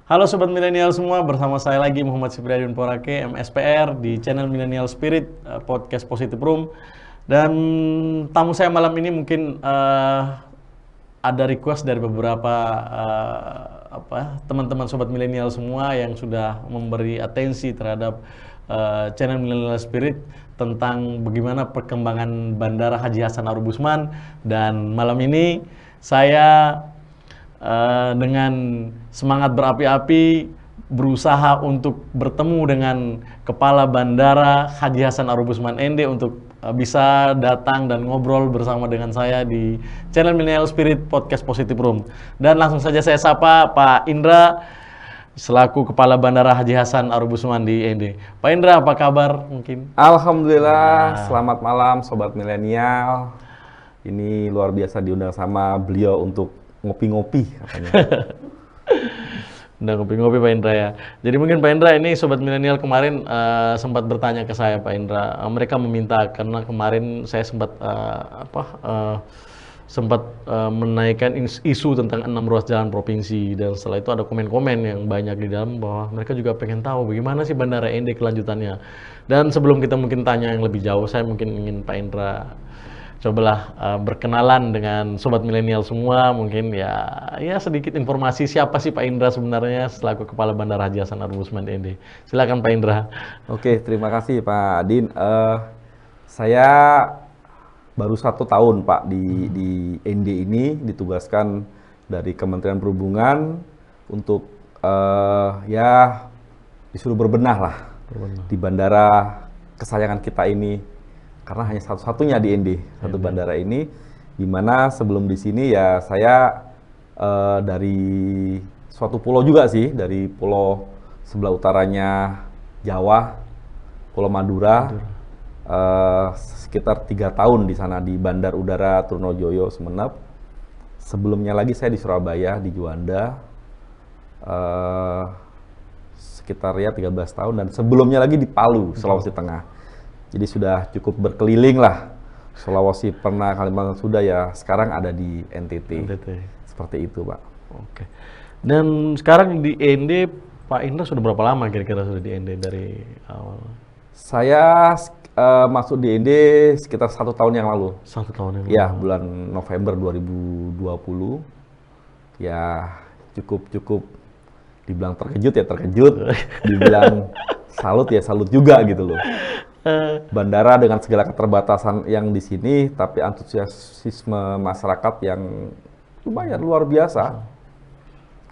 Halo Sobat Milenial semua, bersama saya lagi Muhammad Sibriadin Porake, MSPR di channel Millennial Spirit, podcast Positive Room. Dan tamu saya malam ini mungkin ada request dari beberapa teman-teman Sobat Milenial semua yang sudah memberi atensi terhadap channel Millennial Spirit tentang bagaimana perkembangan Bandara Haji Hasan Arub Usman. Dan malam ini saya dengan semangat berapi-api berusaha untuk bertemu dengan Kepala Bandara Haji Hasan Arub Usman ND untuk bisa datang dan ngobrol bersama dengan saya di channel Millennial Spirit Podcast Positive Room. Dan langsung saja saya sapa Pak Indra selaku Kepala Bandara Haji Hasan Arub Usman di ND. Pak Indra, apa kabar mungkin? Alhamdulillah, selamat malam Sobat Milenial. Ini luar biasa diundang sama beliau untuk ngopi-ngopi katanya. Udah ngopi-ngopi Pak Indra ya. Jadi mungkin Pak Indra ini Sobat Milenial kemarin sempat bertanya ke saya Pak Indra. Mereka meminta karena kemarin saya sempat menaikkan isu tentang 6 ruas jalan provinsi, dan setelah itu ada komen-komen yang banyak di dalam bahwa mereka juga pengen tahu bagaimana sih Bandara ND kelanjutannya. Dan sebelum kita mungkin tanya yang lebih jauh, saya mungkin ingin Pak Indra cobalah berkenalan dengan Sobat Milenial semua, mungkin ya sedikit informasi siapa sih Pak Indra sebenarnya selaku Kepala Bandara Haji Hasan Arub Usman ND. Silakan Pak Indra. Oke, terima kasih Pak Din. Saya baru 1 tahun Pak di ND ini, ditugaskan dari Kementerian Perhubungan untuk disuruh berbenah lah di bandara kesayangan kita ini. Karena hanya satu-satunya di ND, satu bandara ini, di mana sebelum di sini ya saya dari suatu pulau juga sih, dari pulau sebelah utaranya Jawa, Pulau Madura, sekitar 3 tahun di sana di Bandar Udara Trunojoyo, Sumeneb. Sebelumnya lagi saya di Surabaya, di Juanda, sekitar 13 tahun, dan sebelumnya lagi di Palu, Sulawesi Tengah. Jadi sudah cukup berkeliling lah. Sulawesi pernah, Kalimantan sudah, ya sekarang ada di NTT. Seperti itu Pak. Oke. Dan sekarang di ND, Pak Indra sudah berapa lama kira-kira sudah di ND dari awal? Saya masuk di ND sekitar 1 tahun yang lalu. 1 tahun yang lalu? Ya, bulan November 2020. Ya, cukup dibilang terkejut ya terkejut, dibilang salut ya salut juga gitu loh. Bandara dengan segala keterbatasan yang di sini, tapi antusiasme masyarakat yang lumayan luar biasa.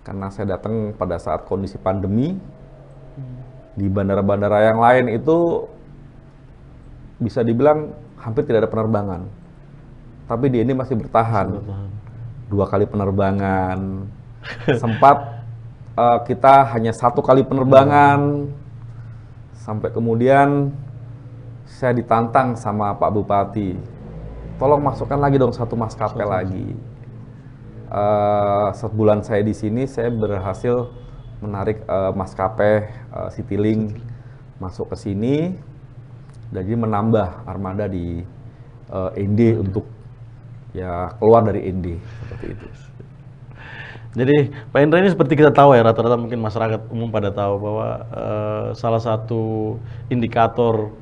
Karena saya datang pada saat kondisi pandemi, di bandara-bandara yang lain itu bisa dibilang hampir tidak ada penerbangan. Tapi di ini masih bertahan. 2 kali penerbangan. Sempat kita hanya 1 kali penerbangan, sampai kemudian saya ditantang sama Pak Bupati, tolong masukkan lagi dong 1 maskapai lagi. Sebulan saya di sini, saya berhasil menarik maskapai Citylink masuk ke sini, dan jadi menambah armada di ND untuk ya keluar dari ND seperti itu. Jadi Pak Indra, ini seperti kita tahu ya, rata-rata mungkin masyarakat umum pada tahu bahwa salah satu indikator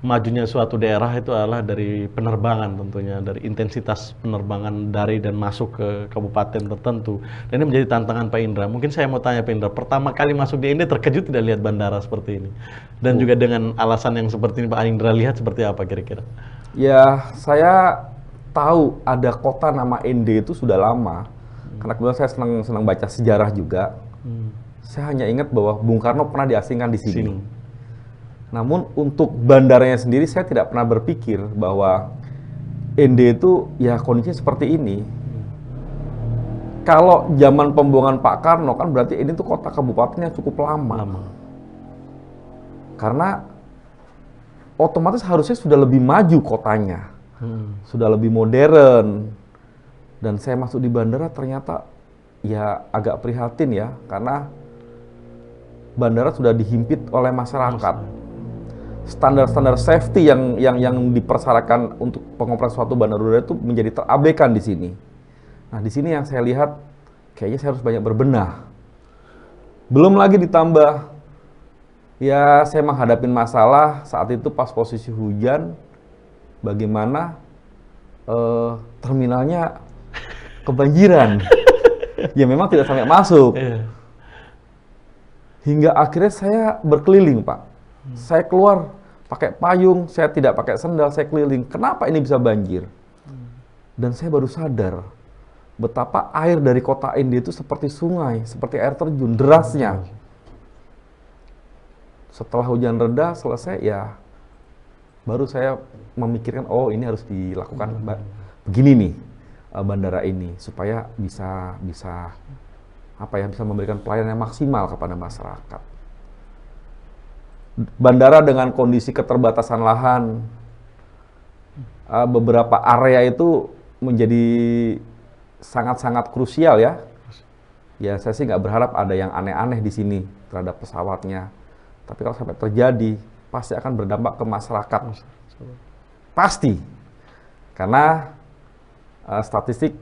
majunya suatu daerah itu adalah dari penerbangan tentunya, dari intensitas penerbangan dari dan masuk ke kabupaten tertentu. Dan ini menjadi tantangan Pak Indra. Mungkin saya mau tanya Pak Indra, pertama kali masuk di ND terkejut tidak lihat bandara seperti ini? Dan juga dengan alasan yang seperti ini Pak Indra lihat seperti apa kira-kira? Ya, saya tahu ada kota nama ND itu sudah lama. Karena kebetulan saya senang baca sejarah juga. Saya hanya ingat bahwa Bung Karno pernah diasingkan di sini. Namun untuk bandaranya sendiri saya tidak pernah berpikir bahwa ND itu ya kondisinya seperti ini. Kalau zaman pembuangan Pak Karno kan berarti ini tuh kota kabupatennya cukup lama. Karena otomatis harusnya sudah lebih maju kotanya. Sudah lebih modern. Dan saya masuk di bandara ternyata ya agak prihatin ya, karena bandara sudah dihimpit oleh masyarakat. Standar-standar safety yang dipersyaratkan untuk pengoperasian suatu bandara udara itu menjadi terabaikan di sini. Nah, di sini yang saya lihat kayaknya saya harus banyak berbenah. Belum lagi ditambah, ya saya menghadapi masalah saat itu pas posisi hujan, bagaimana terminalnya kebanjiran. Ya memang tidak sampai masuk. Hingga akhirnya saya berkeliling, Pak. Saya keluar pakai payung, saya tidak pakai sendal, saya keliling. Kenapa ini bisa banjir? Dan saya baru sadar betapa air dari kota Ende itu seperti sungai, seperti air terjun, derasnya. Setelah hujan reda, selesai, ya baru saya memikirkan, oh ini harus dilakukan begini nih, bandara ini, supaya bisa memberikan pelayanan yang maksimal kepada masyarakat. Bandara dengan kondisi keterbatasan lahan, beberapa area itu menjadi sangat-sangat krusial ya. Ya saya sih nggak berharap ada yang aneh-aneh di sini terhadap pesawatnya. Tapi kalau sampai terjadi, pasti akan berdampak ke masyarakat. Pasti. Karena statistik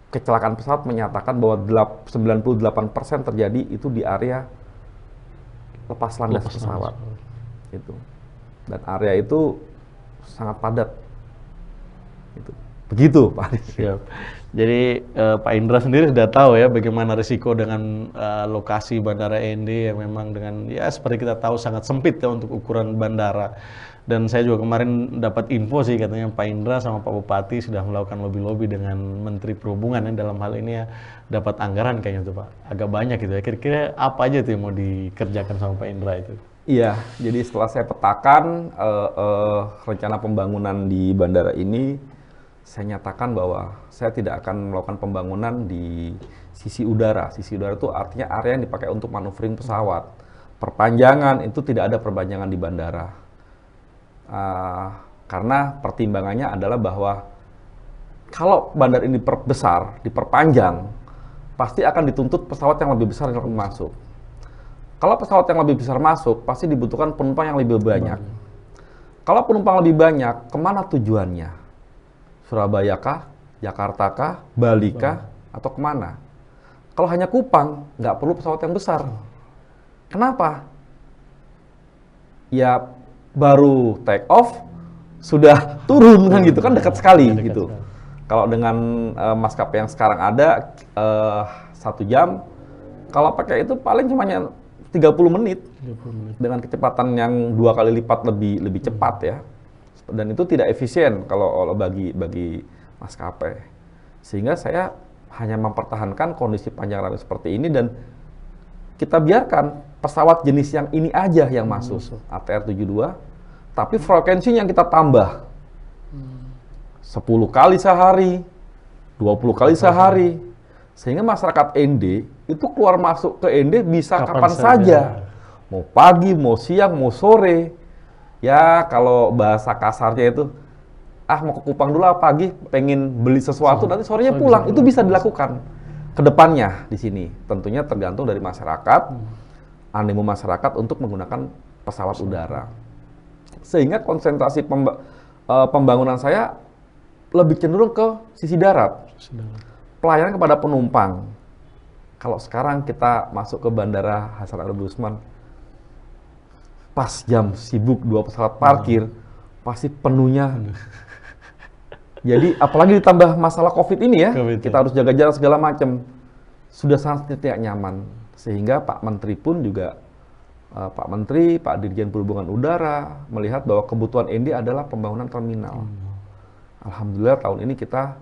kecelakaan pesawat menyatakan bahwa 98% terjadi itu di area lepas landas pesawat. Itu. Dan area itu sangat padat. Itu. Begitu, Pak Adi. Siap. Jadi Pak Indra sendiri sudah tahu ya bagaimana risiko dengan lokasi Bandara Ende yang memang dengan ya seperti kita tahu sangat sempit ya untuk ukuran bandara. Dan saya juga kemarin dapat info sih katanya Pak Indra sama Pak Bupati sudah melakukan lobby-lobby dengan Menteri Perhubungan ya dalam hal ini ya dapat anggaran kayaknya tuh Pak. Agak banyak gitu ya. Kira-kira apa aja tuh yang mau dikerjakan sama Pak Indra itu? Iya, jadi setelah saya petakan rencana pembangunan di bandara ini, saya nyatakan bahwa saya tidak akan melakukan pembangunan di sisi udara. Sisi udara itu artinya area yang dipakai untuk maneuvering pesawat. Perpanjangan itu tidak ada perpanjangan di bandara. Karena pertimbangannya adalah bahwa kalau bandar ini diperbesar, diperpanjang, pasti akan dituntut pesawat yang lebih besar yang masuk. Kalau pesawat yang lebih besar masuk, pasti dibutuhkan penumpang yang lebih banyak. Kalau penumpang lebih banyak, kemana tujuannya? Surabaya kah, Jakarta kah, Bali kah, atau kemana? Kalau hanya Kupang, nggak perlu pesawat yang besar. Kenapa? Ya baru take off, sudah turun kan gitu, kan dekat sekali gitu. Kalau dengan maskapai yang sekarang ada 1 jam, kalau pakai itu paling cuma 30 menit. Dengan kecepatan yang 2 kali lipat lebih cepat ya. Dan itu tidak efisien kalau bagi maskapai. Sehingga saya hanya mempertahankan kondisi panjang runway seperti ini dan kita biarkan pesawat jenis yang ini aja yang masuk, ATR-72, tapi frekuensinya yang kita tambah. 10 kali sehari, 20 kali sehari. Sehingga masyarakat Ende itu keluar masuk ke Ende bisa kapan saja. Mau pagi, mau siang, mau sore. Ya kalau bahasa kasarnya itu, mau ke Kupang dulu pagi, pengen beli sesuatu, nanti sorenya pulang. Itu bisa dilakukan ke depannya di sini. Tentunya tergantung dari masyarakat, animo masyarakat untuk menggunakan pesawat udara. Sehingga konsentrasi pembangunan saya lebih cenderung ke sisi darat. Pelayanan kepada penumpang. Kalau sekarang kita masuk ke Bandara Hasan Al Busman, pas jam sibuk 2 pesawat parkir, pasti penuhnya. Jadi apalagi ditambah masalah COVID ini ya, kita harus jaga jarak segala macam. Sudah sangat tidak nyaman. Sehingga Pak Menteri pun juga, Pak Menteri, Pak Dirjen Perhubungan Udara, melihat bahwa kebutuhan Ende adalah pembangunan terminal. Alhamdulillah tahun ini kita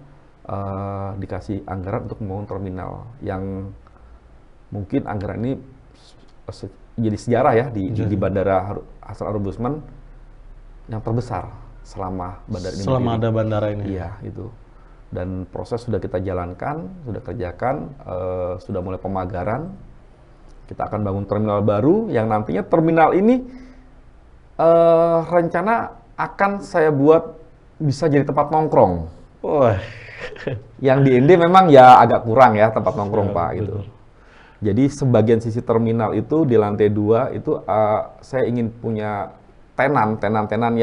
dikasih anggaran untuk membangun terminal yang mungkin anggaran ini jadi sejarah ya di Bandara Hasan Al Busman yang terbesar selama bandara ini. Selama ada bandara ini. Iya, itu. Dan proses sudah kita jalankan, sudah kerjakan, sudah mulai pemagaran. Kita akan bangun terminal baru yang nantinya terminal ini rencana akan saya buat bisa jadi tempat nongkrong. Yang di Ende memang ya agak kurang ya tempat nongkrong Pak gitu. Jadi sebagian sisi terminal itu di lantai 2 itu saya ingin punya tenan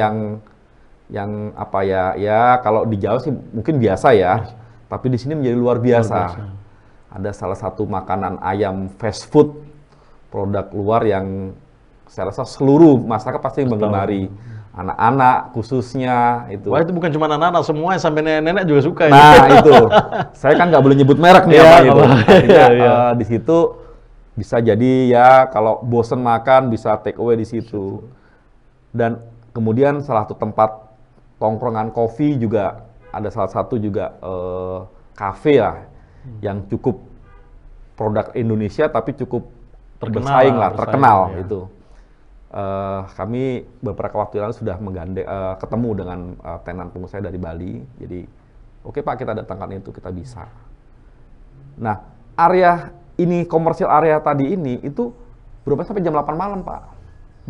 yang apa ya kalau di Jawa sih mungkin biasa ya, tapi di sini menjadi luar biasa. Ada salah satu makanan ayam fast food produk luar yang saya rasa seluruh masyarakat pasti menggemari. Anak-anak khususnya itu. Wah, itu bukan cuma anak-anak, semua sampai nenek-nenek juga suka. Nah itu, saya kan nggak boleh nyebut merek nih apa itu. Artinya di situ bisa jadi ya kalau bosen makan bisa take away di situ. Dan kemudian salah satu tempat tongkrongan kopi juga ada salah satu juga kafe lah yang cukup produk Indonesia tapi cukup terkenal ya. itu. Kami beberapa waktu lalu sudah ketemu dengan tenan pengusaha dari Bali. Jadi, oke Pak, kita datangkan itu, kita bisa. Nah, area ini, komersial area tadi ini, itu berapa sampai jam 8 malam, Pak.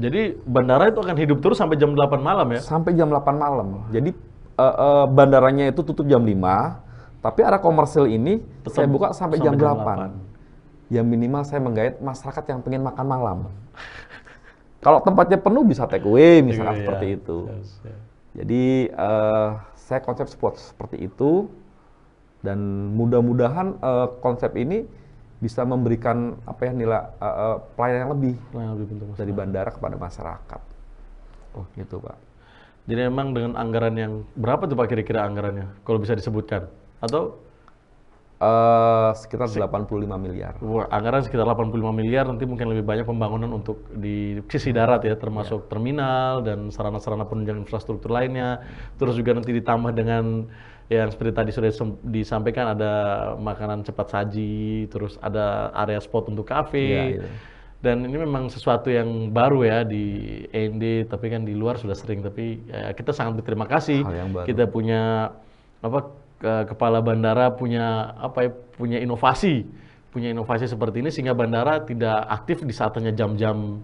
Jadi, bandara itu akan hidup terus sampai jam 8 malam ya? Sampai jam 8 malam. Jadi, bandaranya itu tutup jam 5, tapi area komersial ini saya buka sampai jam 8. Ya minimal saya menggait masyarakat yang pengen makan malam. Kalau tempatnya penuh bisa take away misalkan seperti itu. Jadi saya konsep spot seperti itu dan mudah-mudahan konsep ini bisa memberikan apa ya nilai pelayanan yang lebih dari bandara kepada masyarakat. Oh gitu Pak. Jadi memang dengan anggaran yang berapa tuh Pak kira-kira anggarannya kalau bisa disebutkan? Atau sekitar 85 miliar. Wah, anggaran sekitar 85 miliar, nanti mungkin lebih banyak pembangunan untuk di sisi darat ya, termasuk terminal dan sarana-sarana penunjang infrastruktur lainnya. Terus juga nanti ditambah dengan yang seperti tadi sudah disampaikan ada makanan cepat saji, terus ada area spot untuk kafe. Dan ini memang sesuatu yang baru ya di END, tapi kan di luar sudah sering. Tapi ya, kita sangat berterima kasih kita punya kepala bandara punya punya inovasi seperti ini sehingga bandara tidak aktif di saat hanya jam-jam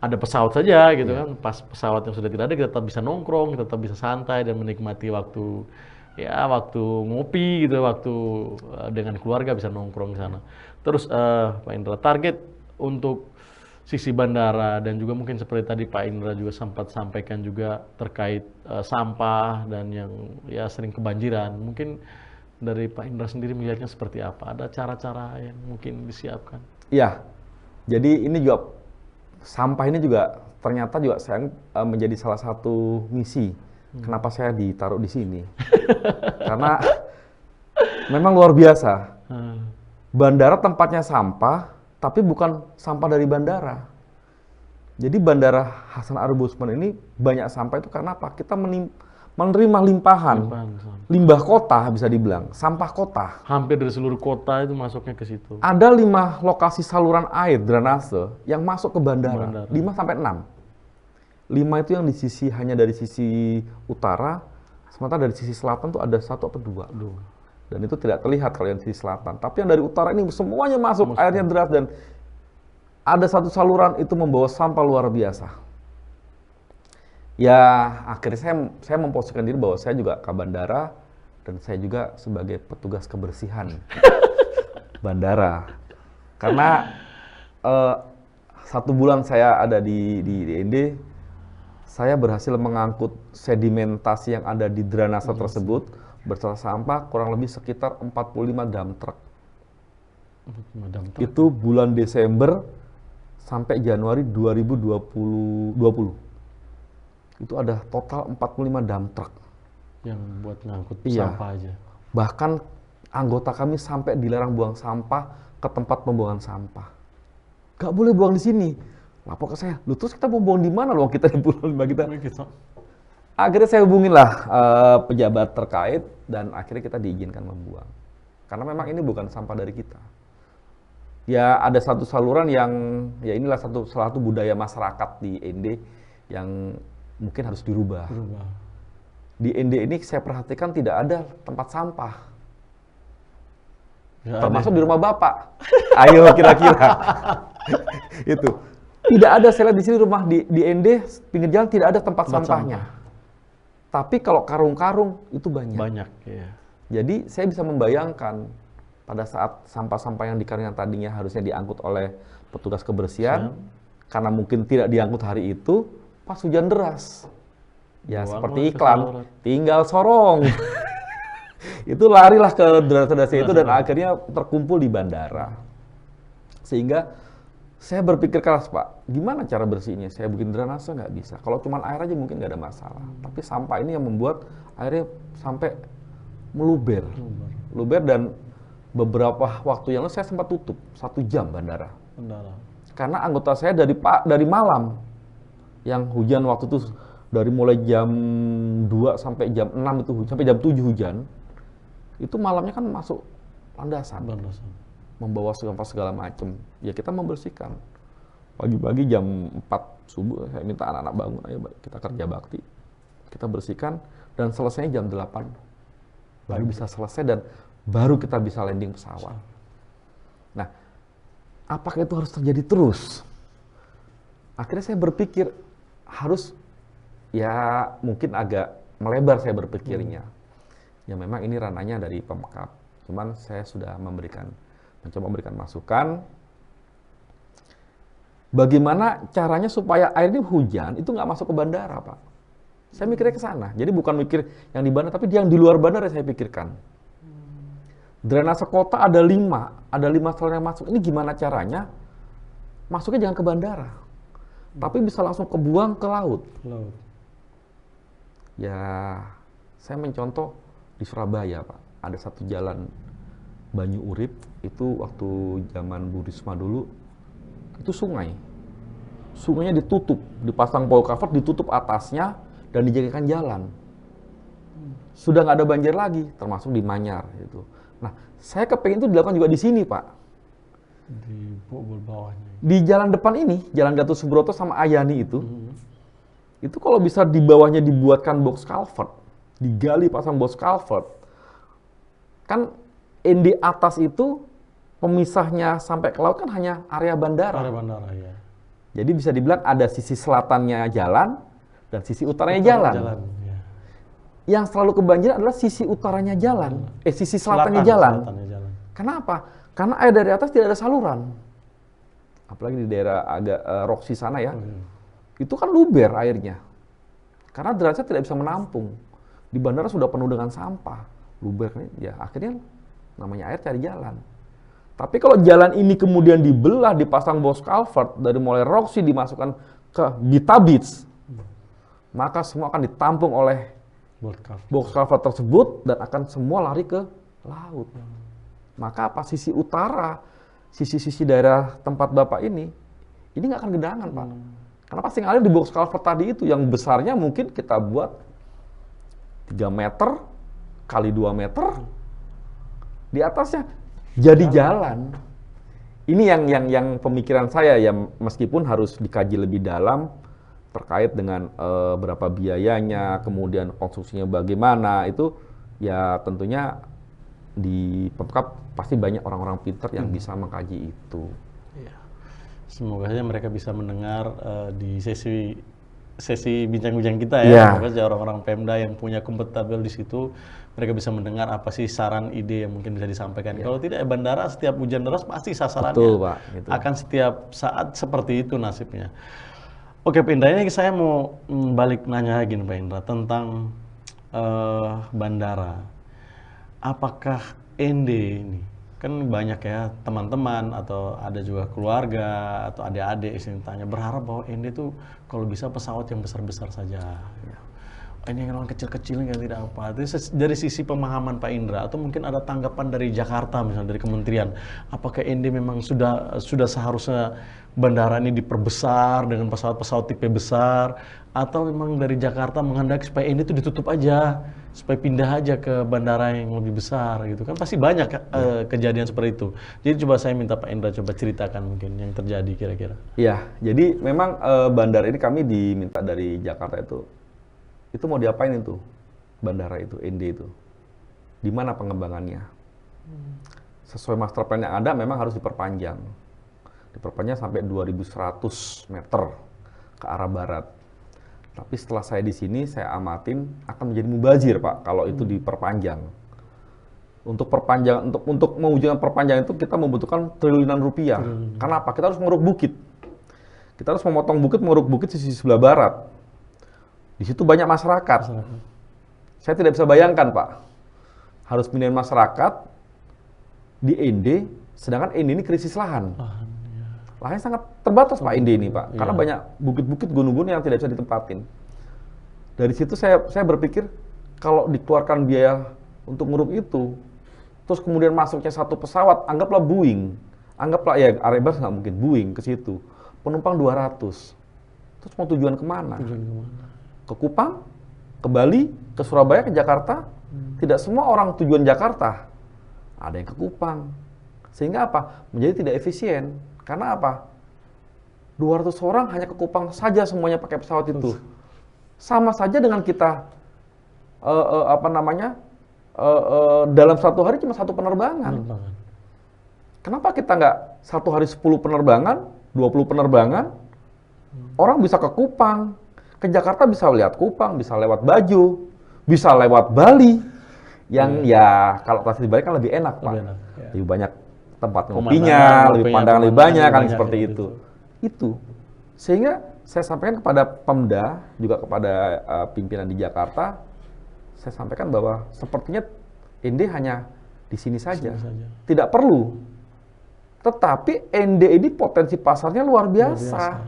ada pesawat saja gitu kan. Pas pesawat yang sudah tidak ada kita tetap bisa nongkrong, kita tetap bisa santai dan menikmati waktu ngopi gitu, waktu dengan keluarga bisa nongkrong di sana. Terus Pak Indra, target untuk sisi bandara dan juga mungkin seperti tadi Pak Indra juga sempat sampaikan juga terkait sampah dan yang ya sering kebanjiran. Mungkin dari Pak Indra sendiri melihatnya seperti apa? Ada cara-cara yang mungkin disiapkan? Iya, jadi ini juga sampah ini juga ternyata juga saya menjadi salah satu misi. Kenapa saya ditaruh di sini? Karena memang luar biasa. Bandara tempatnya sampah, tapi bukan sampah dari bandara. Jadi Bandara Hasan Arub Usman ini banyak sampah itu karena apa? Kita menerima limpahan, limbah kota bisa dibilang, sampah kota. Hampir dari seluruh kota itu masuknya ke situ. Ada 5 lokasi saluran air drainase yang masuk ke bandara. 5 sampai 6. 5 itu yang di sisi hanya dari sisi utara, sementara dari sisi selatan tuh ada 1 atau 2. Dan itu tidak terlihat kalau yang di sisi selatan. Tapi yang dari utara ini semuanya masuk, airnya deras dan ada satu saluran itu membawa sampah luar biasa. Ya akhirnya saya memposisikan diri bahwa saya juga ke bandara dan saya juga sebagai petugas kebersihan bandara. Karena 1 bulan saya ada di END, saya berhasil mengangkut sedimentasi yang ada di drainase tersebut bersama sampah kurang lebih sekitar 45 dump truck. Itu bulan Desember sampai Januari 2020. Itu ada total 45 dump truck. Yang buat ngangkut sampah aja. Bahkan anggota kami sampai dilarang buang sampah ke tempat pembuangan sampah. Gak boleh buang di sini. Lapor ke saya, lu terus kita mau buang di mana loh kita di Pulau Lima kita? Akhirnya saya hubunginlah pejabat terkait dan akhirnya kita diizinkan membuang. Karena memang ini bukan sampah dari kita. Ya ada satu saluran yang, ya inilah salah satu budaya masyarakat di END yang mungkin harus dirubah. Di END ini saya perhatikan tidak ada tempat sampah. Ya, termasuk di rumah Bapak. Ayo kira-kira. Itu. Tidak ada, saya lihat di sini rumah di END, pinggir jalan tidak ada tempat sampahnya. Tapi kalau karung-karung itu banyak. Ya. Jadi saya bisa membayangkan pada saat sampah-sampah yang di karung yang tadinya harusnya diangkut oleh petugas kebersihan, karena mungkin tidak diangkut hari itu, pas hujan deras. Ya seperti iklan, tinggal sorong. Itu larilah ke drainase itu dan akhirnya terkumpul di bandara. Sehingga Saya berpikir keras, Pak, gimana cara bersihnya? Saya bikin drainase nggak bisa. Kalau cuma air aja mungkin nggak ada masalah. Tapi sampah ini yang membuat airnya sampai meluber. Luber, dan beberapa waktu yang lalu saya sempat tutup 1 jam bandara. Karena anggota saya dari malam, yang hujan waktu itu dari mulai jam 2 sampai jam 6 itu sampai jam 7 hujan. Itu malamnya kan masuk landasan. Membawa sampah segala macam. Ya kita membersihkan. Pagi-pagi jam 4 subuh saya minta anak-anak bangun, ayo kita kerja bakti. Kita bersihkan dan selesainya jam 8. Baru bisa selesai dan baru kita bisa landing pesawat. Nah, apakah itu harus terjadi terus? Akhirnya saya berpikir harus, ya mungkin agak melebar saya berpikirnya. Ya memang ini ranahnya dari Pemkab. Cuman saya sudah mencoba memberikan masukan. Bagaimana caranya supaya air ini hujan itu nggak masuk ke bandara, Pak? Saya mikirnya ke sana. Jadi bukan mikir yang di bandara, tapi yang di luar bandara saya pikirkan. Drainase kota ada 5 saluran yang masuk. Ini gimana caranya? Masuknya jangan ke bandara, tapi bisa langsung kebuang ke laut. Ya, saya mencontoh di Surabaya, Pak. Ada satu jalan Banyu Urip, itu waktu zaman Bu Risma dulu, itu sungai. Sungainya ditutup, dipasang pole cover, ditutup atasnya, dan dijadikan jalan. Sudah nggak ada banjir lagi, termasuk di Manyar. Gitu. Nah, saya kepengen itu dilakukan juga di sini, Pak. Di bawahnya. Di jalan depan ini, Jalan Gatot Subroto sama Ayani itu kalau bisa di bawahnya dibuatkan box culvert, digali pasang box culvert, kan di atas itu pemisahnya sampai ke laut kan hanya area bandara. Area bandara, ya. Jadi bisa dibilang ada sisi selatannya jalan dan sisi utaranya jalan. Ya. Yang selalu kebanjiran adalah sisi utaranya jalan, sisi selatannya jalan. Kenapa? Karena air dari atas tidak ada saluran. Apalagi di daerah agak Roksi sana ya. Itu kan luber airnya. Karena drainase tidak bisa menampung. Di bandara sudah penuh dengan sampah. Luber, ya akhirnya namanya air cari jalan. Tapi kalau jalan ini kemudian dibelah, dipasang box culvert, dari mulai Roksi dimasukkan ke Bita Beach, maka semua akan ditampung oleh box culvert tersebut dan akan semua lari ke laut. Maka apa? Sisi utara, sisi-sisi daerah tempat Bapak ini nggak akan gedangan, Pak. Karena pasti ngalir di box culvert tadi itu, yang besarnya mungkin kita buat 3 meter kali 2 meter, di atasnya jadi jalan. Ini yang pemikiran saya, yang meskipun harus dikaji lebih dalam terkait dengan berapa biayanya, kemudian konstruksinya bagaimana, itu ya tentunya di Pemkab pasti banyak orang-orang pintar yang bisa mengkaji itu. Ya. Semoga saja mereka bisa mendengar di sesi bincang-bincang kita ya. Semoga saja orang-orang Pemda yang punya kompeten di situ, mereka bisa mendengar apa sih saran ide yang mungkin bisa disampaikan. Kalau tidak, bandara setiap hujan deras pasti sasarannya. Betul, Pak. Gitu. Akan setiap saat seperti itu nasibnya. Oke, Pak Indra, ini saya mau balik nanya lagi nih, Pak Indra, tentang bandara. Apakah ND ini, kan banyak ya teman-teman atau ada juga keluarga atau adik-adik yang tanya, berharap bahwa ND itu kalau bisa pesawat yang besar-besar saja. Ini yang kecil-kecil yang tidak apa. Itu dari sisi pemahaman Pak Indra, atau mungkin ada tanggapan dari Jakarta misalnya dari kementerian, apakah ND memang sudah seharusnya bandara ini diperbesar dengan pesawat-pesawat tipe besar, atau memang dari Jakarta menghendaki supaya ND itu ditutup aja, supaya pindah aja ke bandara yang lebih besar gitu kan, pasti banyak kejadian seperti itu. Jadi coba saya minta Pak Indra coba ceritakan mungkin yang terjadi kira-kira. Iya, jadi memang bandara ini kami diminta dari Jakarta itu mau diapain itu bandara itu, ND itu, di mana pengembangannya? Sesuai master plan yang ada memang harus diperpanjang sampai 2100 meter ke arah barat. Tapi setelah saya di sini, saya amatin akan menjadi mubazir, Pak, kalau itu diperpanjang. Untuk perpanjang, untuk mewujudkan perpanjangan itu kita membutuhkan triliunan rupiah. Karena apa? Kita harus mengeruk bukit. Kita harus memotong bukit, mengeruk bukit sisi sebelah barat. Di situ banyak masyarakat. Saya tidak bisa bayangkan, Pak, harus pindahin masyarakat di ND, sedangkan ND ini krisis lahan. lahannya sangat terbatas Pak Inde ini Pak, karena Iya. banyak bukit-bukit, gunung-gunung yang tidak bisa ditempatin. Dari situ saya berpikir kalau dikeluarkan biaya untuk nguruk itu, terus kemudian masuknya satu pesawat, anggaplah Boeing, anggaplah ya Airbus nggak mungkin, Boeing ke situ, penumpang 200, terus mau tujuan kemana? Ke Kupang, ke Bali, ke Surabaya, ke Jakarta? Tidak semua orang tujuan Jakarta, ada yang ke Kupang. Sehingga apa? Menjadi tidak efisien. Karena apa? 200 orang hanya ke Kupang saja semuanya pakai pesawat itu. Sama saja dengan kita dalam satu hari cuma satu penerbangan. Kenapa kita nggak satu hari 10 penerbangan, 20 penerbangan? Orang bisa ke Kupang, ke Jakarta bisa lihat Kupang, bisa lewat Baju, bisa lewat Bali. Yang ya kalau kelas di Bali kan lebih enak Pak. Lebih enak, ya. Lebih banyak tempat Pemandangan, ngopinya, lebih pandangan lebih banyak kan banyak, seperti itu. Itu. Sehingga saya sampaikan kepada Pemda, juga kepada pimpinan di Jakarta, saya sampaikan bahwa sepertinya ND hanya di sini saja. Tidak perlu. Tetapi ND ini potensi pasarnya luar biasa.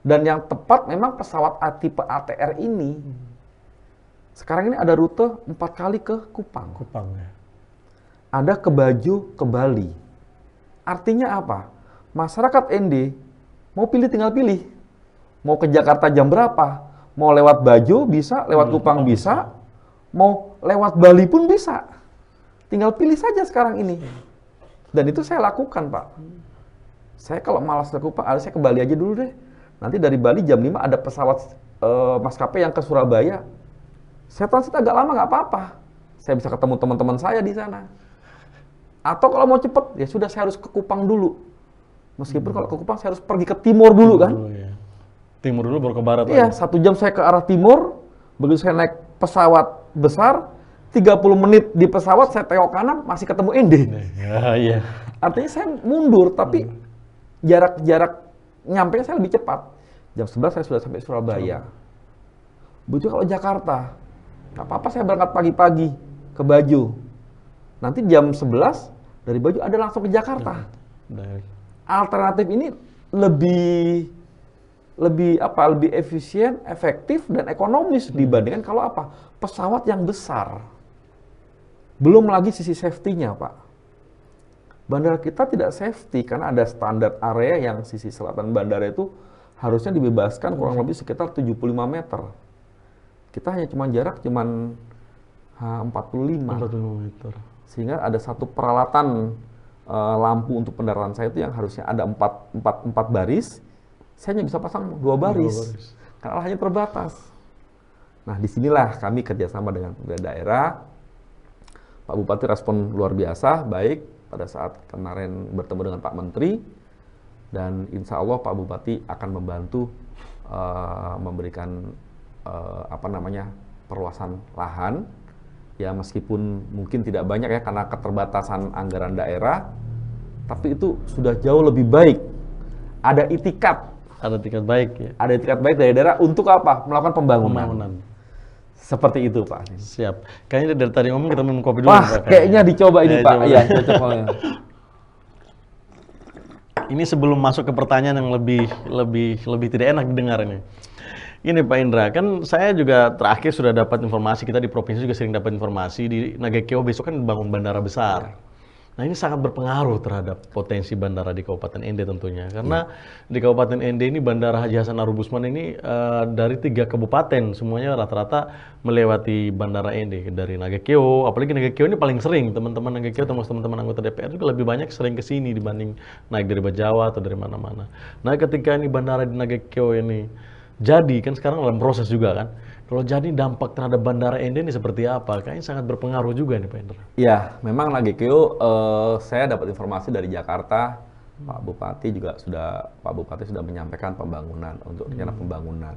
Dan yang tepat memang pesawat tipe ATR ini. Sekarang ini ada rute 4 kali ke Kupang. Kupang ya. Ada ke Baju, ke Bali. Artinya apa? Masyarakat ND mau pilih tinggal pilih. Mau ke Jakarta jam berapa? Mau lewat Baju bisa, lewat Kupang bisa, mau lewat Bali pun bisa. Tinggal pilih saja sekarang ini. Dan itu saya lakukan, Pak. Saya kalau malas ke Kupang, saya ke Bali aja dulu deh. Nanti dari Bali jam 5 ada pesawat maskapai yang ke Surabaya. Saya transit agak lama nggak apa-apa. Saya bisa ketemu teman-teman saya di sana. Atau kalau mau cepet, ya sudah saya harus ke Kupang dulu. Meskipun kalau ke Kupang saya harus pergi ke timur dulu kan. Ya. Timur dulu baru ke barat. Iya, 1 jam saya ke arah timur. Begitu saya naik pesawat besar, 30 menit di pesawat saya tengok kanan masih ketemu ND. Ya, iya. Artinya saya mundur, tapi jarak nyampe saya lebih cepat. Jam 11 saya sudah sampai Surabaya. Begitu kalau Jakarta, nggak apa-apa saya berangkat pagi-pagi ke Baju. Nanti jam 11 dari Baju ada langsung ke Jakarta. Alternatif ini lebih efisien, efektif dan ekonomis dibandingkan kalau apa? Pesawat yang besar. Belum lagi sisi safety-nya, Pak. Bandara kita tidak safety karena ada standar area yang sisi selatan bandara itu harusnya dibebaskan kurang lebih sekitar 75 meter. Kita hanya jarak 45 meter. Sehingga ada satu peralatan lampu untuk pendaratan saya itu yang harusnya ada 4 baris, saya hanya bisa pasang 2 baris. Karena lahannya terbatas. Nah, disinilah kami kerjasama dengan pemerintah daerah. Pak Bupati respon luar biasa, baik pada saat kemarin bertemu dengan Pak Menteri, dan insya Allah Pak Bupati akan membantu memberikan perluasan lahan. Ya meskipun mungkin tidak banyak ya karena keterbatasan anggaran daerah, tapi itu sudah jauh lebih baik. Ada itikat. Ada itikat baik ya. Ada itikat baik dari daerah untuk apa? Melakukan pembangunan. Seperti itu Pak. Siap. Kayaknya dari tadi ngomong kita minum kopi dulu. Wah, kayaknya dicoba ini Pak. Iya, cocok banget. Ini sebelum masuk ke pertanyaan yang lebih tidak enak didengar ini. Ini Pak Indra, kan saya juga terakhir sudah dapat informasi, kita di provinsi juga sering dapat informasi, di Nagekeo besok kan bangun bandara besar. Nah ini sangat berpengaruh terhadap potensi bandara di Kabupaten Ende tentunya. Karena di Kabupaten Ende ini Bandara Haji Hasan Arubusman ini dari 3 kabupaten, semuanya rata-rata melewati Bandara Ende. Dari Nagekeo, apalagi Nagekeo ini paling sering, teman-teman Nagekeo termasuk teman-teman anggota DPR juga lebih banyak sering ke sini dibanding naik dari Bajawa atau dari mana-mana. Nah ketika ini bandara di Nagekeo ini jadi, kan sekarang dalam proses juga kan. Kalau jadi dampak terhadap Bandara Ende ini seperti apa? Kayaknya sangat berpengaruh juga nih Pak Indra. Ya, memang Nagekeo saya dapat informasi dari Jakarta, Pak Bupati sudah menyampaikan pembangunan untuk rencana pembangunan.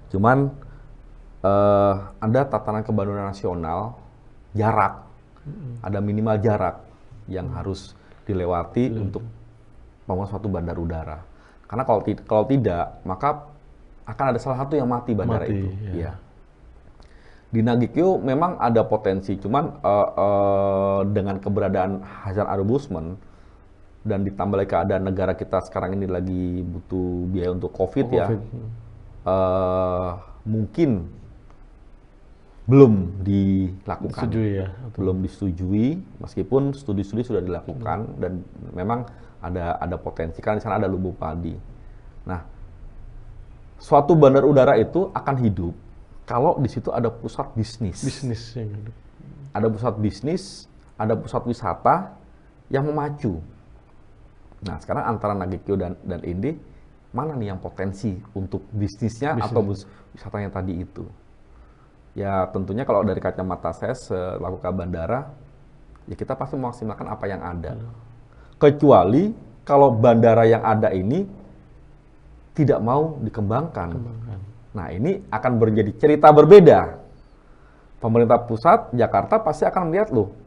Cuman ada tatanan pembangunan nasional, jarak, ada minimal jarak yang harus dilewati untuk membangun suatu bandar udara. Karena kalau tidak, maka akan ada salah satu yang mati bandara itu. Ya. Di Nagekeo memang ada potensi, cuman dengan keberadaan Hasan Arubusman, dan ditambah lagi keadaan negara kita sekarang ini lagi butuh biaya untuk COVID ya, mungkin belum dilakukan, Disetujui ya, belum disetujui, meskipun studi-studi sudah dilakukan dan memang ada potensi karena di sana ada lubuk padi. Nah, suatu bandar udara itu akan hidup kalau di situ ada pusat bisnis. Bisnis yang hidup. Ada pusat bisnis, ada pusat wisata yang memacu. Nah, sekarang antara Nagekyo dan Ende, mana nih yang potensi untuk bisnisnya atau wisatanya tadi itu? Ya tentunya kalau dari kacamata saya selaku bandara, ya kita pasti memaksimalkan apa yang ada. Kecuali kalau bandara yang ada ini tidak mau dikembangkan. Nah ini akan menjadi cerita berbeda. Pemerintah pusat, Jakarta pasti akan melihat loh,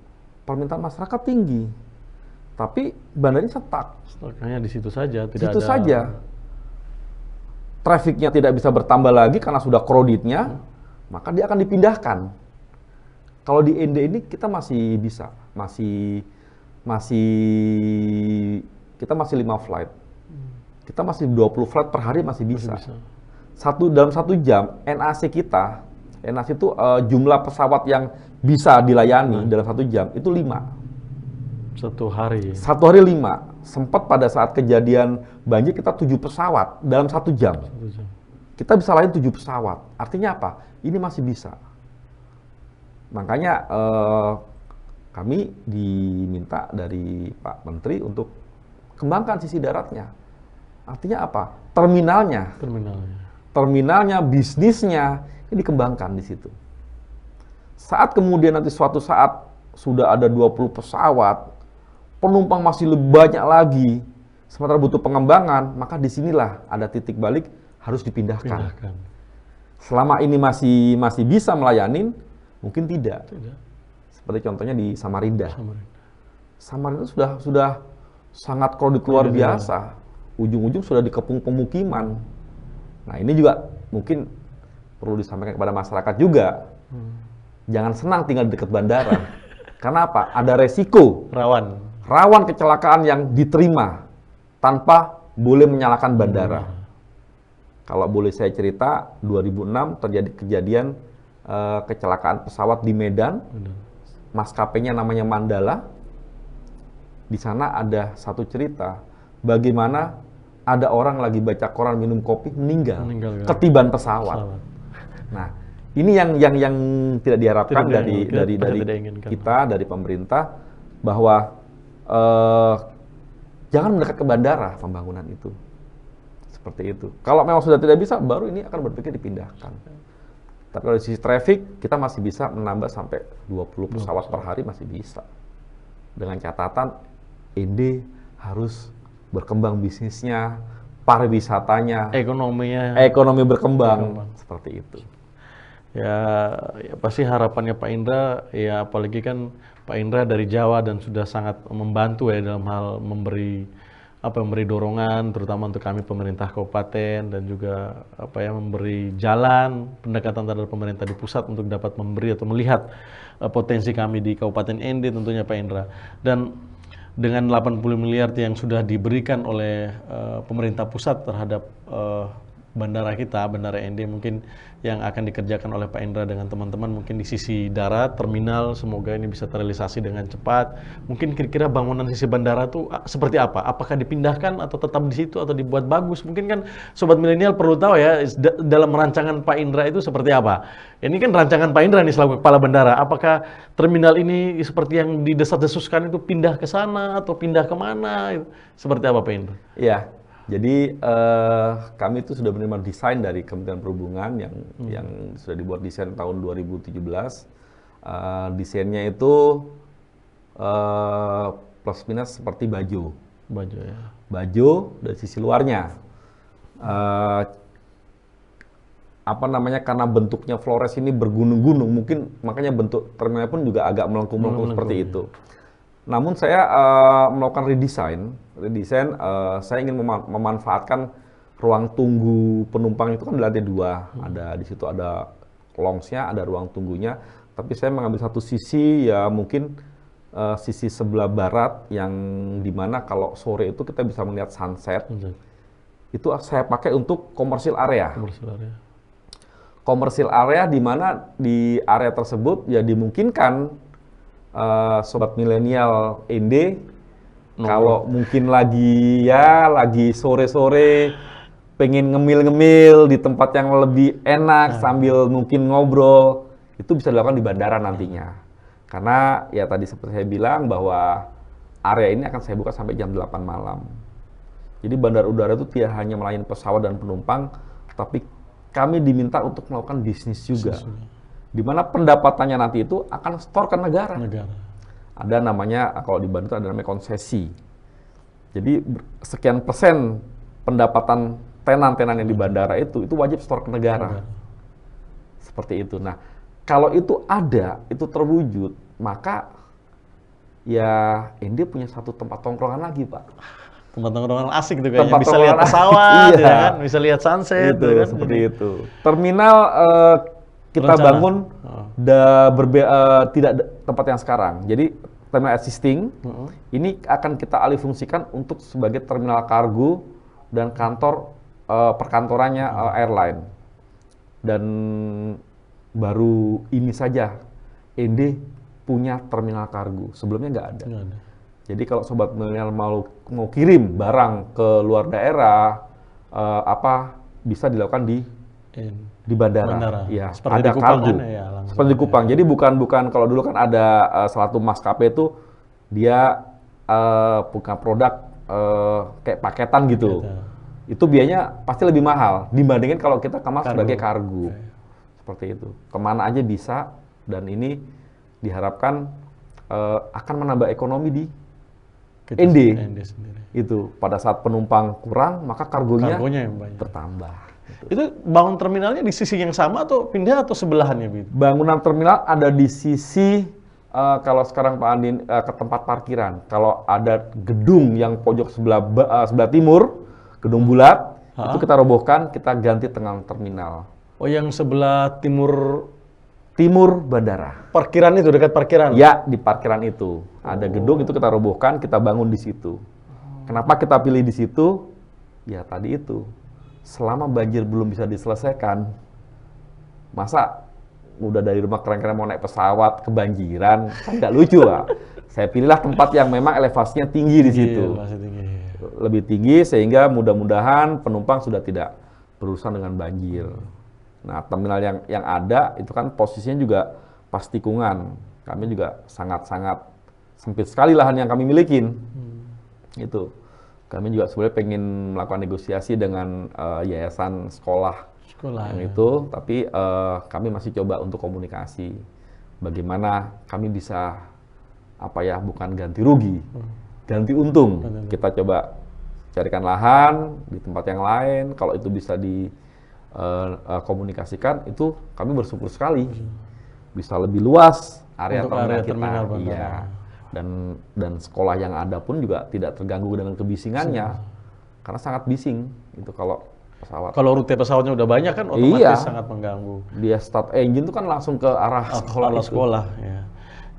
permintaan masyarakat tinggi. Tapi bandaranya stuck. Hanya di situ saja, tidak situ ada... saja. Trafficnya tidak bisa bertambah lagi karena sudah crowded-nya. Maka dia akan dipindahkan. Kalau di Ende ini kita masih bisa, kita masih 5 flight. Kita masih 20 flight per hari masih bisa. Dalam 1 jam, NAC kita, NAC itu jumlah pesawat yang bisa dilayani dalam 1 jam, itu 5. 1 hari. 1 hari 5. Sempat pada saat kejadian banjir kita 7 pesawat dalam 1 jam. 1 jam. Kita bisa layani 7 pesawat. Artinya apa? Ini masih bisa. Makanya kami diminta dari Pak Menteri untuk kembangkan sisi daratnya. Artinya apa? Terminalnya, bisnisnya, ini dikembangkan di situ. Saat kemudian nanti suatu saat sudah ada 20 pesawat, penumpang masih lebih banyak lagi, sementara butuh pengembangan, maka disinilah ada titik balik harus dipindahkan. Selama ini masih bisa melayanin, mungkin tidak. Seperti contohnya di Samarinda. Samarinda sudah sangat crowded luar biasa. Ujung-ujung sudah dikepung pemukiman. Nah ini juga mungkin perlu disampaikan kepada masyarakat juga. Jangan senang tinggal di dekat bandara. Karena apa? Ada resiko. Rawan kecelakaan yang diterima tanpa boleh menyalakan bandara. Kalau boleh saya cerita, 2006 terjadi kejadian kecelakaan pesawat di Medan. Maskapainya namanya Mandala. Di sana ada satu cerita, bagaimana ada orang lagi baca koran minum kopi meninggal ketiban pesawat. Nah, ini yang tidak diharapkan dari kita, dari pemerintah, bahwa jangan mendekat ke bandara pembangunan itu. Seperti itu. Kalau memang sudah tidak bisa, baru ini akan berpikir dipindahkan. Tapi kalau dari sisi traffic, kita masih bisa menambah sampai 20 pesawat per hari masih bisa. Dengan catatan, Ende harus berkembang bisnisnya, pariwisatanya, ekonomi berkembang. Seperti itu. Ya pasti harapannya Pak Indra, ya apalagi kan Pak Indra dari Jawa dan sudah sangat membantu ya dalam hal memberi dorongan, terutama untuk kami pemerintah kabupaten, dan juga memberi jalan pendekatan terhadap pemerintah di pusat untuk dapat memberi atau melihat potensi kami di Kabupaten Ende tentunya Pak Indra. Dan dengan 80 miliar yang sudah diberikan oleh pemerintah pusat terhadap bandara kita, Bandara Ende, mungkin yang akan dikerjakan oleh Pak Indra dengan teman-teman mungkin di sisi darat, terminal, semoga ini bisa terrealisasi dengan cepat. Mungkin kira-kira bangunan sisi bandara itu seperti apa? Apakah dipindahkan atau tetap di situ atau dibuat bagus? Mungkin kan Sobat Milenial perlu tahu ya, dalam rancangan Pak Indra itu seperti apa? Ini kan rancangan Pak Indra nih selaku kepala bandara. Apakah terminal ini seperti yang didesas-desuskan itu pindah ke sana atau pindah kemana? Seperti apa Pak Indra? Iya. Jadi kami itu sudah menerima desain dari Kementerian Perhubungan yang sudah dibuat desain tahun 2017. Desainnya itu plus minus seperti Bajo. Bajo dari sisi luarnya. Karena bentuknya Flores ini bergunung-gunung, mungkin makanya bentuk terminalnya pun juga agak melengkung-melengkung seperti itu. Namun saya melakukan redesign, saya ingin memanfaatkan ruang tunggu penumpang itu kan di lantai 2, ada di situ ada lounge-nya, ada ruang tunggunya, tapi saya mengambil satu sisi ya mungkin sisi sebelah barat yang dimana kalau sore itu kita bisa melihat sunset. Itu saya pakai untuk commercial area. Commercial area di mana di area tersebut ya dimungkinkan sobat milenial ND kalau mungkin lagi sore-sore pengen ngemil-ngemil di tempat yang lebih enak sambil mungkin ngobrol, itu bisa dilakukan di bandara nantinya. Karena ya tadi seperti saya bilang bahwa area ini akan saya buka sampai jam 8 malam. Jadi bandara udara itu tidak hanya melayani pesawat dan penumpang, tapi kami diminta untuk melakukan bisnis juga. Di mana pendapatannya nanti itu akan store ke negara. Ada namanya, kalau di Bandung ada namanya konsesi. Jadi sekian persen pendapatan tenan-tenan yang di bandara itu wajib store ke negara. Seperti itu. Nah, kalau itu ada, itu terwujud, maka ya ND punya satu tempat tongkrongan lagi, Pak. Tempat tongkrongan asik tuh kayaknya, bisa lihat pesawat, ya kan? Bisa lihat sunset. Itu, kan? Seperti itu. Terminal kita bangun tidak tempat yang sekarang. Jadi terminal existing, ini akan kita alih fungsikan untuk sebagai terminal kargo dan kantor perkantorannya airline. Dan baru ini saja ND punya terminal kargo, sebelumnya nggak ada. Jadi kalau sobat milenial mau kirim barang ke luar daerah, bisa dilakukan di bandara. Ya, seperti ada di Kupang kargo. kan, ya, seperti di Kupang. Jadi bukan kalau dulu kan ada salah satu maskapai itu dia punya produk kayak paketan gitu. Itu biayanya pasti lebih mahal dibandingin kalau kita kemas sebagai kargo. Seperti itu. Kemana aja bisa, dan ini diharapkan akan menambah ekonomi di ND sendiri. Itu pada saat penumpang kurang, maka kargonya yang banyak. bertambah. Itu bangun terminalnya di sisi yang sama atau pindah atau sebelahannya gitu? Bangunan terminal ada di sisi kalau sekarang Pak Andin ke tempat parkiran. Kalau ada gedung yang pojok sebelah timur, gedung bulat, itu kita robohkan, kita ganti tengah terminal. Oh, yang sebelah timur bandara. Parkiran itu, dekat parkiran? Ya, di parkiran itu. Ada gedung, itu kita robohkan, kita bangun di situ. Kenapa kita pilih di situ? Ya tadi itu. Selama banjir belum bisa diselesaikan, masa udah dari rumah keren-keren mau naik pesawat, kebanjiran, kan nggak lucu, Pak. Saya pilihlah tempat yang memang elevasinya tinggi di situ. Lebih tinggi, sehingga mudah-mudahan penumpang sudah tidak berurusan dengan banjir. Nah, terminal yang ada itu kan posisinya juga pas tikungan. Kami juga sangat-sangat sempit sekali lahan yang kami milikin. Itu. Kami juga sebenarnya pengen melakukan negosiasi dengan yayasan sekolah yang itu, tapi kami masih coba untuk komunikasi. Bagaimana kami bisa bukan ganti rugi, ganti untung. Kita coba carikan lahan di tempat yang lain. Kalau itu bisa komunikasikan, itu kami bersyukur sekali bisa lebih luas area terminal kita. Iya. Dan sekolah yang ada pun juga tidak terganggu dengan kebisingannya, karena sangat bising itu kalau pesawat. Kalau rute pesawatnya udah banyak kan otomatis sangat mengganggu. Dia start engine itu kan langsung ke arah sekolah.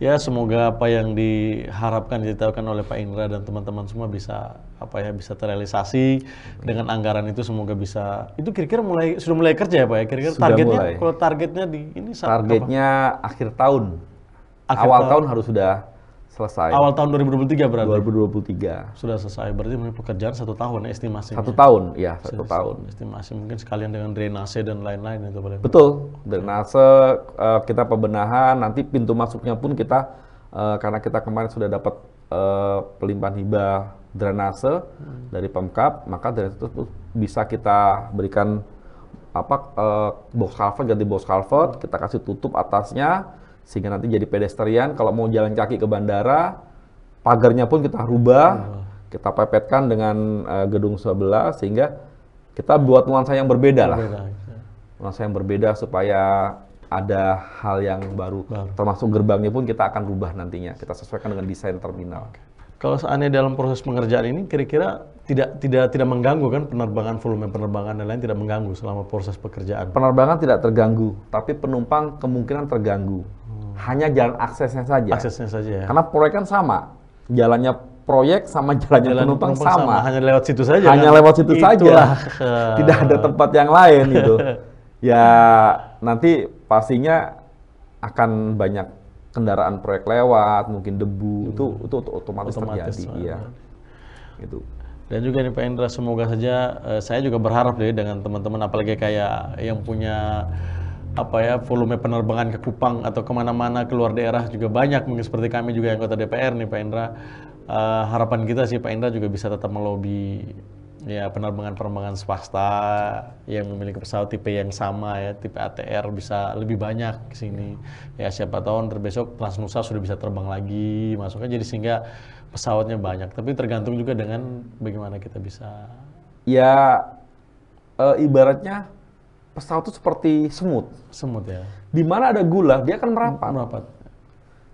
Ya, semoga apa yang diharapkan ditawarkan oleh Pak Indra dan teman-teman semua bisa bisa terrealisasi dengan anggaran itu. Semoga bisa. Itu kira-kira sudah mulai kerja ya Pak ya? Kira-kira targetnya mulai. Kalau targetnya targetnya akhir tahun. Awal tahun harus sudah selesai. Awal tahun 2023 berarti? 2023. Sudah selesai, berarti pekerjaan 1 tahun ya estimasinya? 1 tahun, ya 1 tahun. Estimasi mungkin sekalian dengan drainase dan lain-lain itu boleh. Betul, drainase kita pembenahan, nanti pintu masuknya pun kita, karena kita kemarin sudah dapat pelimpahan hibah drainase dari Pemkab, maka dari itu bisa kita berikan box culvert, ganti box culvert, kita kasih tutup atasnya, sehingga nanti jadi pedestrian. Kalau mau jalan kaki ke bandara, pagarnya pun kita rubah, kita pepetkan dengan gedung sebelah, sehingga kita buat nuansa yang berbeda lah. Nuansa yang berbeda supaya ada hal yang baru. Termasuk gerbangnya pun kita akan rubah nantinya. Kita sesuaikan dengan desain terminal. Kalau seandainya dalam proses pengerjaan ini kira-kira tidak mengganggu kan penerbangan, volume penerbangan dan lain tidak mengganggu selama proses pekerjaan? Penerbangan tidak terganggu, tapi penumpang kemungkinan terganggu. Hanya jalan aksesnya saja. Aksesnya saja ya. Karena proyek kan sama. Jalannya proyek sama jalannya penumpang sama. Hanya lewat situ saja. Hanya kan? lewat situ saja. Tidak ada tempat yang lain gitu. Ya nanti pastinya akan banyak kendaraan proyek lewat, mungkin debu, itu otomatis terjadi. Iya. Gitu. Dan juga nih Pak Indra, semoga saja saya juga berharap deh dengan teman-teman, apalagi kayak yang punya volume penerbangan ke Kupang atau kemana-mana keluar daerah juga banyak, mungkin seperti kami juga yang anggota DPR nih Pak Indra. Harapan kita sih Pak Indra juga bisa tetap melobi ya penerbangan swasta yang memiliki pesawat tipe yang sama ya, tipe ATR bisa lebih banyak ke sini. Ya siapa tahu besok Transnusa sudah bisa terbang lagi, masuknya jadi sehingga pesawatnya banyak, tapi tergantung juga dengan bagaimana kita bisa. Ya, ibaratnya pesawat itu seperti semut. Semut ya. Di mana ada gula, dia akan merapat.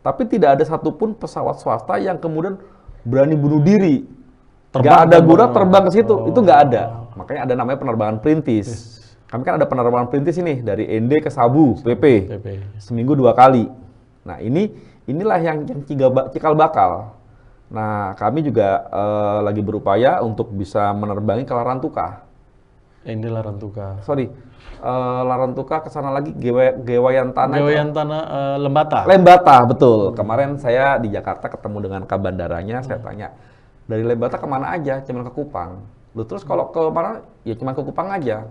Tapi tidak ada satupun pesawat swasta yang kemudian berani bunuh diri. Nggak ada gula terbang ke situ, itu nggak ada. Makanya ada namanya penerbangan perintis. Kami kan ada penerbangan perintis ini dari ND ke Sabu, PP. Seminggu 2 kali. Nah inilah yang cikal bakal. Nah, kami juga lagi berupaya untuk bisa menerbangi ke Larantuka. Ini Larantuka. Larantuka ke sana lagi Gewayantana. Gewayantana Lembata. Lembata, betul. Kemarin saya di Jakarta ketemu dengan kabandaranya, saya tanya, dari Lembata kemana aja? Cuma ke Kupang. Loh, terus kalau ke mana? Ya cuma ke Kupang aja.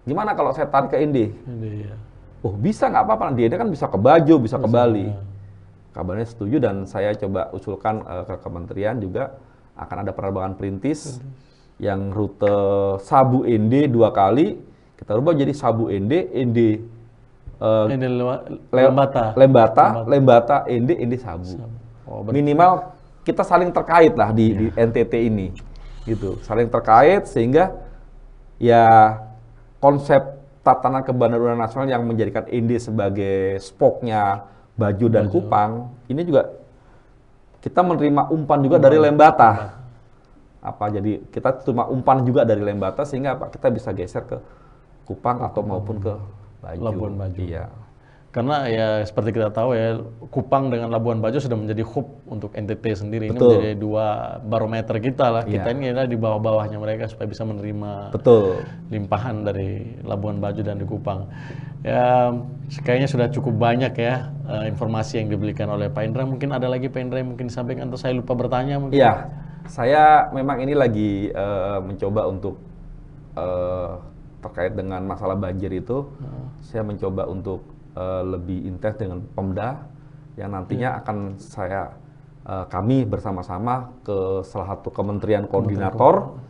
Gimana kalau saya tarik ke Indi? Ya. Oh, bisa nggak apa-apa. Di Indi kan bisa ke Bajo, bisa ke Bali. Kabarnya setuju dan saya coba usulkan ke kementerian juga akan ada penerbangan perintis yang rute Sabu ND 2 kali kita rubah jadi Sabu ND Lembata ND Sabu. Minimal kita saling terkait lah di NTT ini, gitu, saling terkait sehingga ya konsep tatanan kebandaran nasional yang menjadikan ND sebagai spoke-nya Bajo dan Kupang, ini juga kita menerima umpan juga dari Lembata. Jadi kita terima umpan juga dari Lembata sehingga kita bisa geser ke Kupang atau maupun ke Bajo. Labuan Bajo. Iya. Karena ya seperti kita tahu ya, Kupang dengan Labuan Bajo sudah menjadi hub untuk NTT sendiri. Betul. Ini menjadi 2 barometer kita lah. Kita ini adalah di bawah-bawahnya mereka supaya bisa menerima limpahan dari Labuan Bajo dan di Kupang. Ya, kayaknya sudah cukup banyak ya informasi yang diberikan oleh Pak Indra. Mungkin ada lagi Pak Indra yang mungkin disampaikan atau saya lupa bertanya mungkin? Iya, saya memang ini lagi mencoba untuk terkait dengan masalah banjir itu, saya mencoba untuk lebih intens dengan Pemda yang nantinya akan kami bersama-sama ke salah satu kementerian koordinator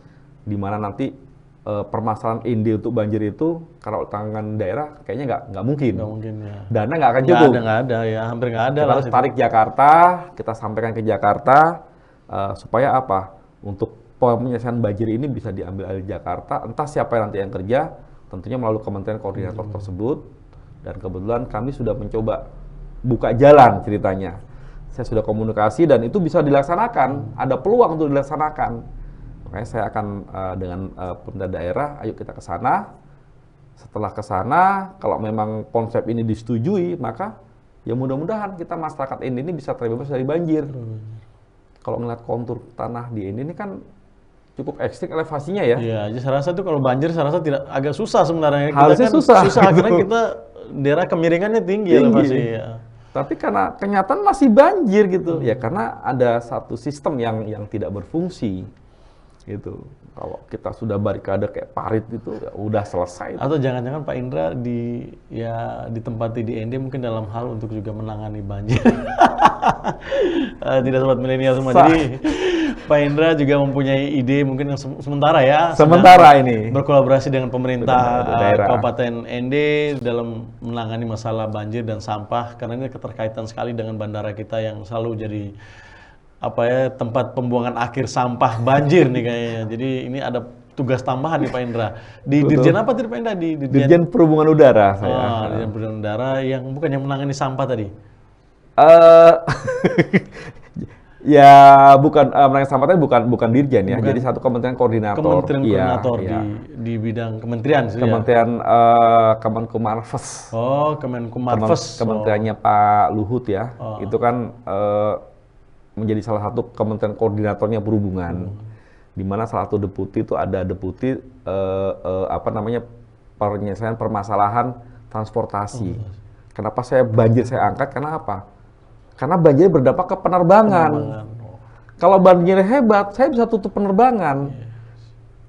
di mana nanti permasalahan Indi untuk banjir itu kalau tangan daerah kayaknya nggak mungkin. Nggak mungkin ya. Dana nggak akan cukup. Nggak ada ya, hampir nggak ada. Kita harus tarik Jakarta, kita sampaikan ke Jakarta supaya apa? Untuk penyelesaian banjir ini bisa diambil alih Jakarta. Entah siapa nanti yang kerja, tentunya melalui kementerian koordinator tersebut. Dan kebetulan kami sudah mencoba buka jalan ceritanya. Saya sudah komunikasi dan itu bisa dilaksanakan. Ada peluang untuk dilaksanakan. Makanya saya akan dengan pemerintah daerah, ayo kita ke sana. Setelah ke sana, kalau memang konsep ini disetujui, maka ya mudah-mudahan kita masyarakat ini bisa terbebas dari banjir. Kalau ngeliat kontur tanah di ini kan cukup ekstrim elevasinya ya. Iya, saya rasa tuh kalau banjir saya rasa agak susah sebenarnya. Harusnya susah. Karena kita daerah kemiringannya tinggi. Elevasi. Ya. Tapi karena kenyataan masih banjir gitu. Ya karena ada satu sistem yang tidak berfungsi. Gitu. Kalau kita sudah barikade kayak parit itu ya udah selesai. Atau jangan-jangan Pak Indra ditempati di ND mungkin dalam hal untuk juga menangani banjir. Tidak sobat milenial semua. Jadi Pak Indra juga mempunyai ide mungkin yang sementara ya. Sementara ini. Berkolaborasi dengan pemerintah Kabupaten ND dalam menangani masalah banjir dan sampah karena ini keterkaitan sekali dengan bandara kita yang selalu jadi tempat pembuangan akhir sampah banjir nih kayaknya. Jadi ini ada tugas tambahan nih Pak Indra. Di Dirjen apa tadi Pak Indra? Di Dirjen Perhubungan Udara saya. Dirjen Perhubungan Udara yang bukan yang menangani sampah tadi. Ya, bukan menangani sampah tadi bukan dirjen ya. Jadi satu kementerian koordinator. Kementerian koordinator Iya. di bidang kementerian sih ya. Kementerian Kemenkumham. Oh, Kemenkumham. Kementeriannya Pak Luhut ya. Itu kan menjadi salah satu kementerian koordinatornya perhubungan. Di mana salah satu deputi itu ada deputi penyelesaian permasalahan transportasi. Kenapa banjir saya angkat? Karena apa? Karena banjir berdampak ke penerbangan. Kalau banjirnya hebat, saya bisa tutup penerbangan.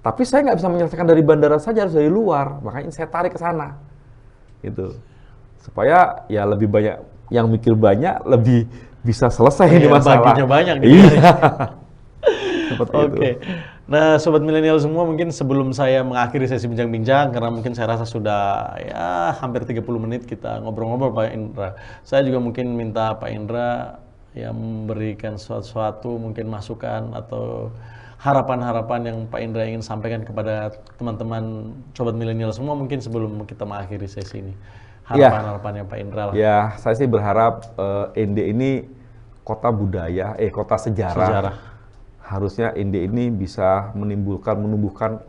Tapi saya nggak bisa menyelesaikan dari bandara saja, harus dari luar. Makanya saya tarik ke sana. Gitu. Supaya ya lebih banyak, yang mikir banyak, lebih bisa selesai ini masalah. Baginya banyak. Iya. Seperti itu. Nah, Sobat Milenial semua, mungkin sebelum saya mengakhiri sesi bincang-bincang, karena mungkin saya rasa sudah ya hampir 30 menit kita ngobrol-ngobrol Pak Indra. Saya juga mungkin minta Pak Indra ya memberikan sesuatu, mungkin masukan atau harapan-harapan yang Pak Indra ingin sampaikan kepada teman-teman Sobat Milenial semua, mungkin sebelum kita mengakhiri sesi ini. Harapan-harapannya Pak Indra lah. Ya, saya sih berharap ND ini kota budaya, kota sejarah. Harusnya ND ini bisa menumbuhkan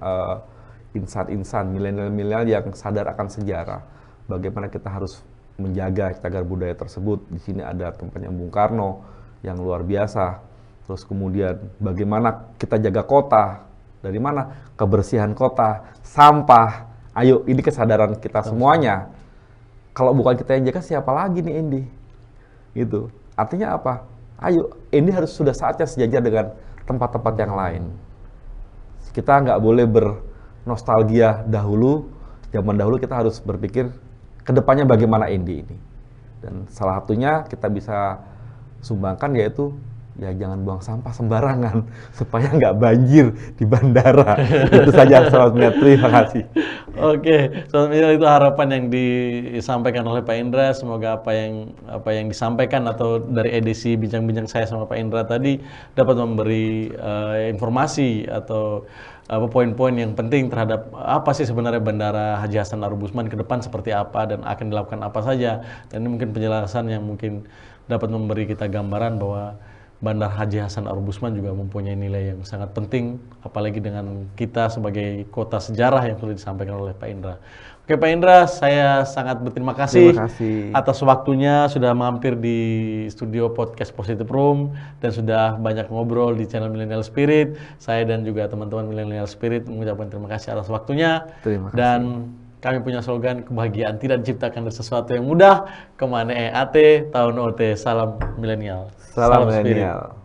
insan-insan milenial-milenial yang sadar akan sejarah. Bagaimana kita harus menjaga cagar budaya tersebut. Di sini ada tempatnya Bung Karno yang luar biasa. Terus kemudian bagaimana kita jaga kota. Dari mana? Kebersihan kota, sampah. Ayo, ini kesadaran kita semuanya. Kalau bukan kita yang jaga, siapa lagi nih ND? Gitu. Artinya apa? Ayo, ND harus sudah saatnya sejajar dengan tempat-tempat yang lain. Kita nggak boleh bernostalgia dahulu, zaman dahulu. Kita harus berpikir ke depannya bagaimana ND ini. Dan salah satunya kita bisa sumbangkan yaitu ya jangan buang sampah sembarangan supaya nggak banjir di bandara. Itu saja, Sobat Milenial. Terima kasih. Oke, Sobat Milenial, itu harapan yang disampaikan oleh Pak Indra. Semoga apa yang disampaikan atau dari edisi bincang-bincang saya sama Pak Indra tadi dapat memberi informasi atau poin-poin yang penting terhadap apa sih sebenarnya Bandara Haji Hasan Arubusman ke depan seperti apa dan akan dilakukan apa saja. Dan ini mungkin penjelasan yang mungkin dapat memberi kita gambaran bahwa Bandara Haji Hasan Arubusman juga mempunyai nilai yang sangat penting, apalagi dengan kita sebagai kota sejarah yang sudah disampaikan oleh Pak Indra. Oke Pak Indra, saya sangat berterima kasih, atas waktunya sudah mampir di studio podcast Positive Room dan sudah banyak ngobrol di channel Millennial Spirit. Saya dan juga teman-teman Millennial Spirit mengucapkan terima kasih atas waktunya. Terima kasih. Dan kami punya slogan, kebahagiaan tidak diciptakan dari sesuatu yang mudah, kemana EAT, tahun OT, salam milenial. Salam milenial.